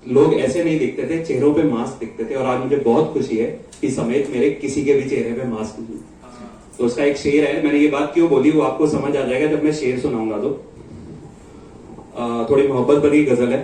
लोग ऐसे नहीं दिखते थे, चेहरों पे मास्क दिखते थे। और आज मुझे बहुत खुशी है कि समेत मेरे किसी के भी चेहरे पे मास्क नहीं। तो उसका एक शेर है, मैंने ये बात क्यों बोली वो आपको समझ आ जाएगा जब मैं शेर सुनाऊंगा। तो थोड़ी मोहब्बत भरी गजल है।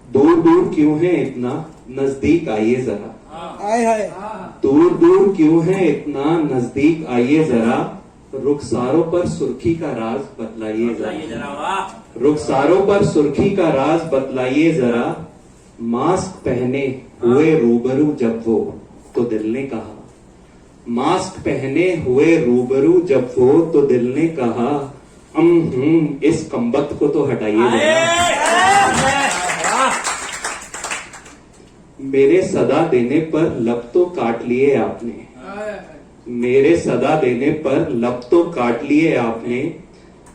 दूर दूर क्यों है इतना, नजदीक आइए जरा। दूर दूर क्यों है इतना, नजदीक आइए जरा। रुखसारों पर सुर्खी का राज बतलाइए जरा। रुखसारों पर सुर्खी का राज बतलाइए जरा। मास्क पहने हुए रूबरू जब वो, तो दिल ने कहा। मास्क पहने हुए रूबरू जब वो, तो दिल ने कहा इस कमबख्त को तो हटाइए जरा। मेरे सदा देने पर लब तो काट लिए आपने। मेरे सदा देने पर लब तो काट लिए आपने।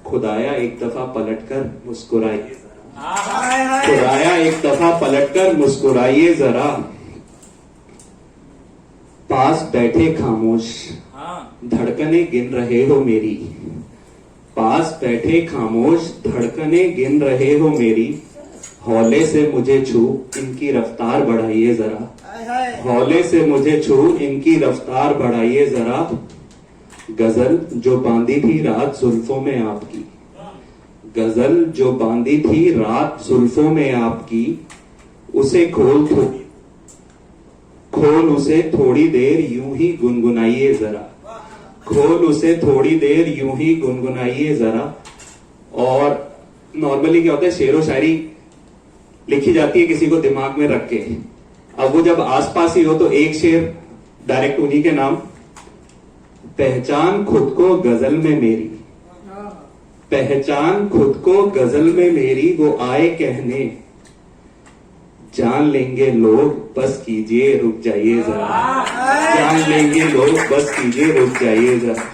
खुदाया एक दफा पलटकर मुस्कुराइए जरा। खुदाया एक दफा पलटकर मुस्कुराइए जरा। पास बैठे खामोश धड़कने गिन रहे हो मेरी। पास बैठे खामोश धड़कने गिन रहे हो मेरी। हौले से मुझे छू इनकी रफ्तार बढ़ाइए जरा। हौले से मुझे छू इनकी रफ्तार बढ़ाइए जरा। गजल जो बांधी थी रात जुल्फों में आपकी। गजल जो बांधी थी रात जुल्फों में आपकी। उसे खोल उसे थोड़ी देर यूं ही गुनगुनाइए जरा। खोल उसे थोड़ी देर यूं ही गुनगुनाइए जरा। और नॉर्मली क्या होता है, शेरो शायरी लिखी जाती है किसी को दिमाग में रख के। अब वो जब आसपास ही हो तो एक शेर डायरेक्ट उन्हीं के नाम। पहचान खुद को गजल में मेरी। पहचान खुद को गजल में मेरी। वो आए कहने जान लेंगे लोग बस कीजिए रुक जाइए जरा। जान लेंगे लोग बस कीजिए रुक जाइए जरा।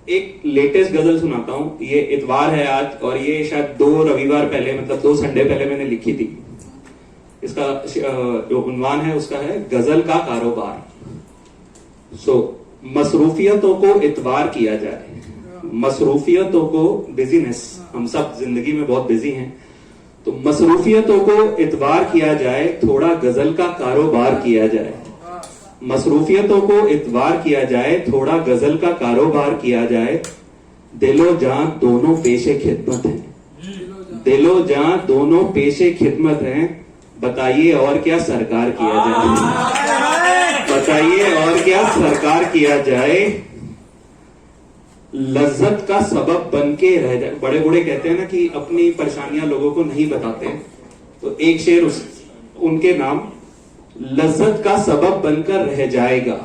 एक लेटेस्ट गजल सुनाता हूं। ये इतवार है आज, और ये शायद 2 रविवार पहले, मतलब 2 संडे पहले मैंने लिखी थी। इसका जो उन्वान है उसका है गजल का कारोबार। मसरूफियतों को इतवार किया जाए। मसरूफियतों को, बिजीनेस, हम सब जिंदगी में बहुत बिजी हैं, तो मसरूफियतों को इतवार किया जाए। थोड़ा गजल का कारोबार किया जाए। मसरूफियतों को इतवार किया जाए। थोड़ा गजल का कारोबार किया जाए। दिलो जान दोनों पेशे खिदमत हैं। दिलो जान दोनों पेशे खिदमत हैं। बताइए और क्या सरकार किया जाए। बताइए और क्या सरकार किया जाए। लज्जत का सबब बन के रह जाए। बड़े बूढ़े कहते हैं ना कि अपनी परेशानियां लोगों को नहीं बताते, तो एक शेर उनके नाम। लज्जत का सबब बनकर रह जाएगा।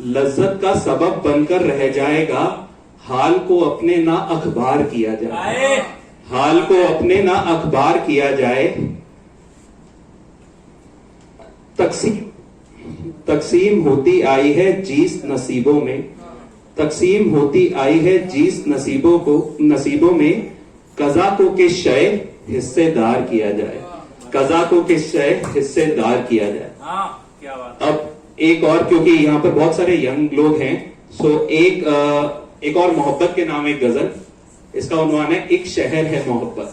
लज्जत का सबब बनकर रह जाएगा। हाल को अपने ना अखबार किया जाए। हाल को अपने ना अखबार किया जाए। तकसीम होती आई है जीस नसीबों में। तकसीम होती आई है जीस नसीबों में। कज़ा को के शय हिस्सेदार किया जाए। कज़ा को के शय हिस्सेदार किया जाए। क्या बात। अब एक और, क्योंकि यहाँ पर बहुत सारे यंग लोग हैं, सो एक और मोहब्बत के नाम एक गजल। इसका उन्वान है एक शहर है मोहब्बत।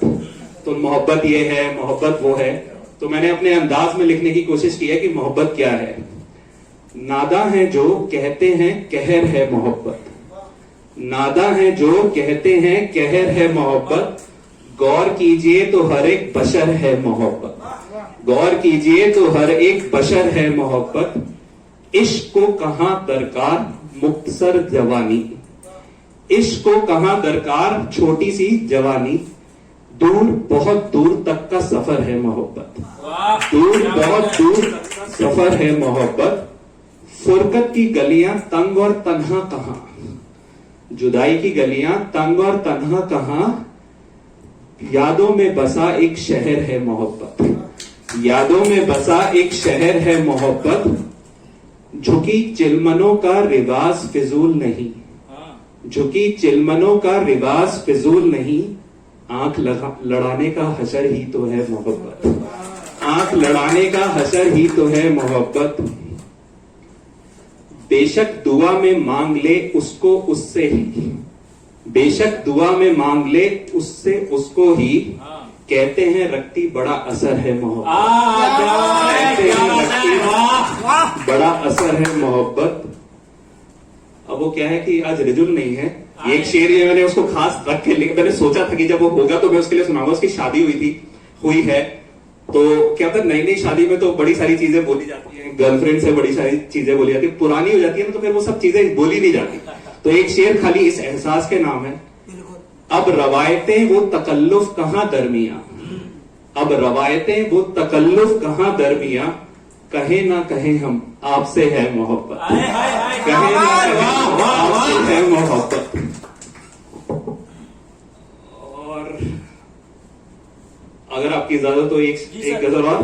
तो मोहब्बत ये है, मोहब्बत वो है। तो मैंने अपने अंदाज में लिखने की कोशिश की है कि मोहब्बत क्या है। नादा है जो कहते हैं कहर है मोहब्बत। नादा है जो कहते हैं कहर है मोहब्बत। गौर कीजिए तो हर एक बशर है मोहब्बत। गौर कीजिए तो हर एक बशर है मोहब्बत। इश्क को कहां दरकार मुख्तसर जवानी। इश्क को कहां दरकार छोटी सी जवानी। दूर बहुत दूर तक का सफर है मोहब्बत। दूर बहुत दूर सफर है मोहब्बत। फुरकत की गलियां तंग और तन्हा कहां। जुदाई की गलियां तंग और तन्हा कहां। यादों में बसा एक शहर है मोहब्बत। यादों में बसा एक शहर है मोहब्बत। झुकी चिलमनों का रिवाज फिजूल नहीं। झुकी चिलमनों का रिवाज फिजूल नहीं। आंख लड़ाने का हशर ही तो है मोहब्बत। आंख लड़ाने का हशर ही तो है मोहब्बत। बेशक दुआ में मांग ले उसको उससे ही, बेशक दुआ में मांग ले उससे उसको ही, कहते हैं रखती बड़ा असर है मोहब्बत। कहते हैं रखती बड़ा असर है मोहब्बत। अब वो क्या है कि आज रिजुल नहीं है, एक शेर ये मैंने उसको खास रख के लिखा, मैंने सोचा था कि जब वो होगा तो मैं उसके लिए सुनाऊंगा। उसकी शादी हुई है तो क्या होता है, नई नई शादी में तो बड़ी सारी चीजें बोली जाती हैं, गर्लफ्रेंड से बड़ी सारी चीजें बोली जाती है, पुरानी हो जाती है ना तो फिर वो सब चीजें बोली नहीं जाती। तो एक शेर खाली इस एहसास के नाम है, अब रवायतें वो तकल्लुफ कहां दरमिया, अब रवायतें वो तकल्लुफ कहां दरमिया, कहे ना कहे हम आपसे है मोहब्बत, कहे ना कहे हम आपसे है मोहब्बत। और अगर आपकी इजाजत हो एक गजल और,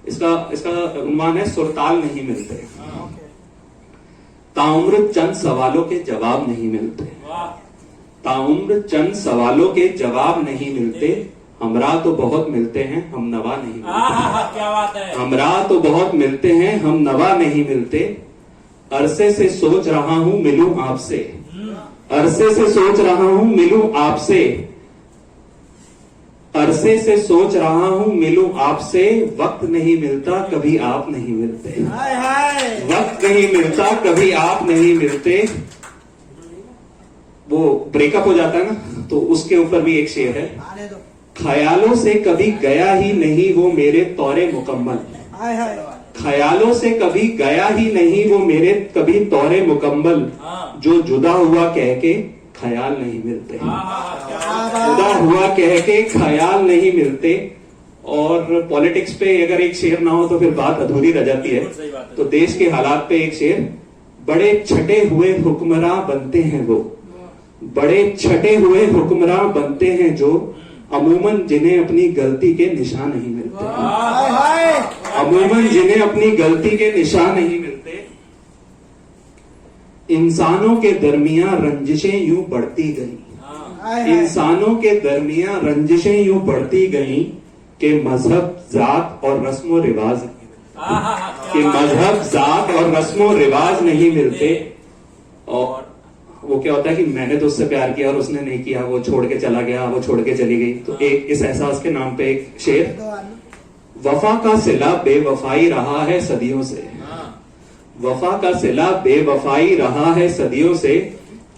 इसका उन्वान है सुरताल नहीं मिलते, ताउम्र चंद सवालों के जवाब नहीं मिलते, ताउम्र चंद सवालों के जवाब नहीं मिलते, हमरा तो बहुत मिलते हैं हम नवा नहीं मिलते, क्या बात है। हमरा तो बहुत मिलते हैं हम नवा नहीं मिलते, अरसे से सोच रहा हूं मिलूं आपसे, अरसे से सोच रहा हूं मिलूं आपसे, अरसे से सोच रहा हूं मिलूं आपसे, वक्त नहीं मिलता कभी आप नहीं मिलते, वक्त नहीं मिलता कभी आप नहीं मिलते। वो ब्रेकअप हो जाता है ना तो उसके ऊपर भी एक शेर है, ख्यालों से कभी गया ही नहीं वो मेरे तौरे मुकम्मल, ख्यालों से कभी गया ही नहीं वो मेरे कभी तौरे मुकम्मल, जो जुदा हुआ कह के ख्याल नहीं मिलते, जुदा हुआ कह के ख्याल नहीं मिलते। और पॉलिटिक्स पे अगर एक शेर ना हो तो फिर बात अधूरी रह जाती है। तो देश के हालात पे एक शेर, बड़े छटे हुए हुक्मरां बनते हैं वो, बड़े छटे हुए हुक्मरां बनते हैं जो, अमूमन जिन्हें अपनी गलती के निशान नहीं मिलते, अमूमन जिन्हें अपनी गलती के निशान नहीं मिलते। इंसानों के दरमियान रंजिशें यूं बढ़ती गई, इंसानों के दरमियान रंजिशें यूं बढ़ती गई कि मजहब जात और रस्मो रिवाज, कि मजहब जात और रस्मो रिवाज नहीं मिलते। और वो क्या होता है कि मैंने तो उससे प्यार किया और उसने नहीं किया, वो छोड़ के चला गया, वो छोड़ के चली गई। तो एक इस एहसास के नाम पे एक शेर, वफा का सिला बेवफाई रहा है सदियों से, वफा का सिला बेवफाई रहा है सदियों से,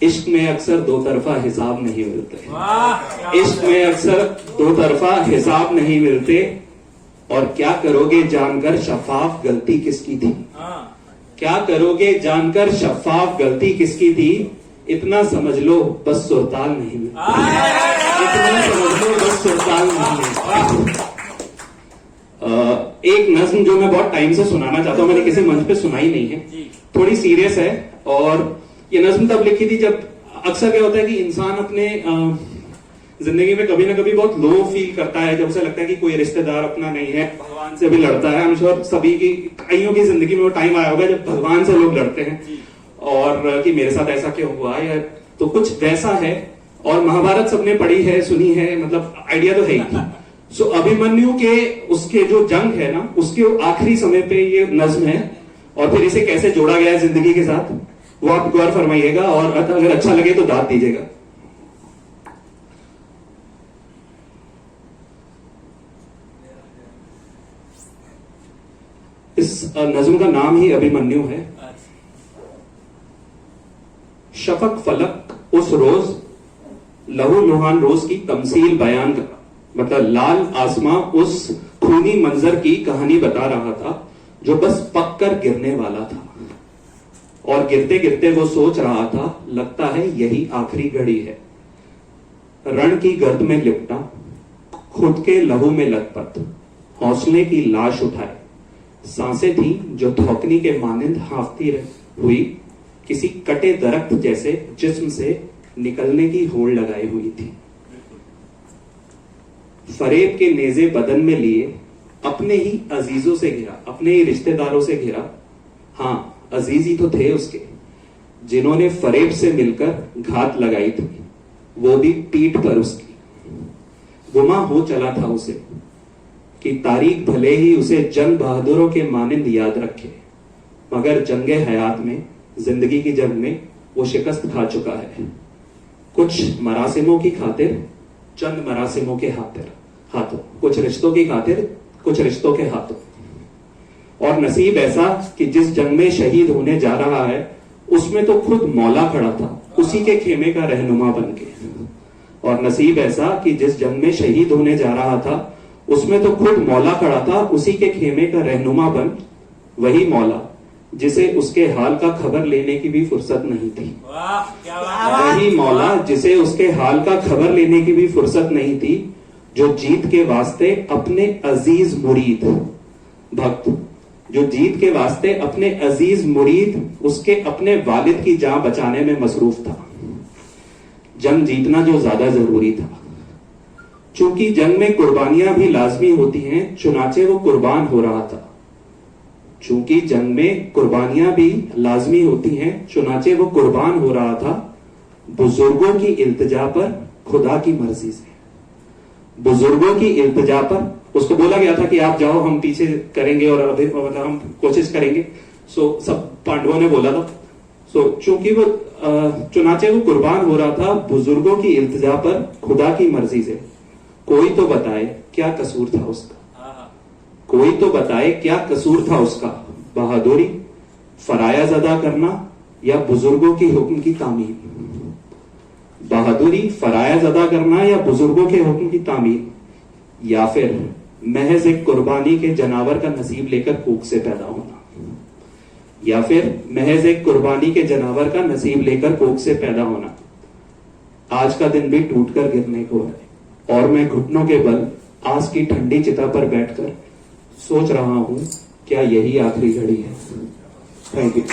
इश्क में अक्सर दो तरफा हिसाब नहीं मिलते, इश्क में अक्सर दो तरफा हिसाब नहीं मिलते। और क्या करोगे जानकर शफाफ गलती किसकी थी, क्या करोगे जानकर शफाफ गलती किसकी थी, इतना समझ लो बस सुरताल नहीं मिलता, इतना समझ लो बस सुरताल नहीं मिलता। एक नज्म जो मैं बहुत टाइम से सुनाना चाहता हूं, मैंने किसी मंच पे सुनाई नहीं है, थोड़ी सीरियस है। और ये नज्म तब लिखी थी जब अक्सर क्या होता है कि इंसान अपने जिंदगी में कभी ना कभी बहुत लो फील करता है, जब उसे लगता है कि कोई रिश्तेदार अपना नहीं है, भगवान से भी लड़ता है। आई एम श्योर सभी की, कईयों की जिंदगी में वो टाइम आया होगा जब भगवान से लोग लड़ते हैं और कि मेरे साथ ऐसा क्यों हुआ, या तो कुछ वैसा है। और महाभारत सबने पढ़ी है, सुनी है, मतलब आइडिया तो है ही। सो अभिमन्यु के उसके जो जंग है ना, उसके आखिरी समय पे ये नज्म है, और फिर इसे कैसे जोड़ा गया है जिंदगी के साथ वो आप गौर फरमाइएगा, और अगर अच्छा लगे तो दाद दीजिएगा। इस नज्म का नाम ही अभिमन्यु है। शफक फलक उस रोज लहू लुहान रोज की तमसील बयान कर, मतलब लाल आसमां उस खूनी मंजर की कहानी बता रहा था जो बस पक कर गिरने वाला था। और गिरते गिरते वो सोच रहा था, लगता है यही आखिरी घड़ी है। रण की गर्द में लिपटा, खुद के लहू में लथपथ, हौसले की लाश उठाए, सांसें थी जो थौकनी के मानिंद हाँफती हुई किसी कटे दरख्त जैसे जिस्म से निकलने की होड़ लगाई हुई थी। फरेब के नेजे बदन में लिए अपने ही अजीजों से घिरा, अपने ही रिश्तेदारों से घिरा। हाँ, अजीज ही तो थे उसके, जिन्होंने फरेब से मिलकर घात लगाई थी, वो भी पीठ पर उसकी। गुमा हो चला था उसे, कि तारीख भले ही उसे जंग बहादुरों के मानिंद याद रखे, मगर जंगे हयात में, जिंदगी की जंग में वो शिकस्त खा चुका है। कुछ मरासिमों की खातिर, चंद मरासिमों के हाथों, कुछ रिश्तों की खातिर, कुछ रिश्तों के हाथों। और नसीब ऐसा कि जिस जंग में शहीद होने जा रहा है उसमें तो खुद मौला खड़ा था, उसी के खेमे का रहनुमा बन के। और नसीब ऐसा कि जिस जंग में शहीद होने जा रहा था उसमें तो खुद मौला खड़ा था, उसी के खेमे का रहनुमा बन। वही मौला जिसे उसके हाल का खबर लेने की भी फुर्सत नहीं थी। वही मौला जिसे उसके हाल का खबर लेने की भी फुर्सत नहीं थी, जो जीत के वास्ते अपने अजीज मुरीद भक्त, जो जीत के वास्ते अपने अजीज मुरीद उसके अपने वालिद की जान बचाने में मसरूफ था। जंग जीतना जो ज्यादा जरूरी था, चूंकि जंग में कुर्बानियां भी लाजमी होती हैं, चुनाचे वो कुर्बान हो रहा था। चूंकि जंग में कुर्बानियां भी लाजमी होती हैं, चुनाचे वो कुर्बान हो रहा था। बुजुर्गों की इल्तिजा पर, खुदा की मर्जी से, बुजुर्गों की इल्तिजा पर उसको बोला गया था कि आप जाओ, हम पीछे करेंगे और अभी मतलब हम कोशिश करेंगे। सो सब पांडवों ने बोला था। सो चूंकि वो चुनाचे वो कुर्बान हो रहा था बुजुर्गों की इल्तिजा पर, खुदा की मर्जी से। कोई तो बताए क्या कसूर था उसका, कोई तो बताए क्या कसूर था उसका। बहादुरी, फरायज अदा करना या बुजुर्गों की हुक्म की तामील। बहादुरी, फरायज अदा करना या बुजुर्गों के हुक्म की तामील, या फिर महज एक कुर्बानी के जनावर का नसीब लेकर कूक से पैदा होना, या फिर महज एक कुर्बानी के जनावर का नसीब लेकर कूक से पैदा होना। आज का दिन भी टूटकर गिरने को है और मैं घुटनों के बल आस की ठंडी चिता पर बैठकर सोच रहा हूं क्या यही आखिरी घड़ी है। Thank you.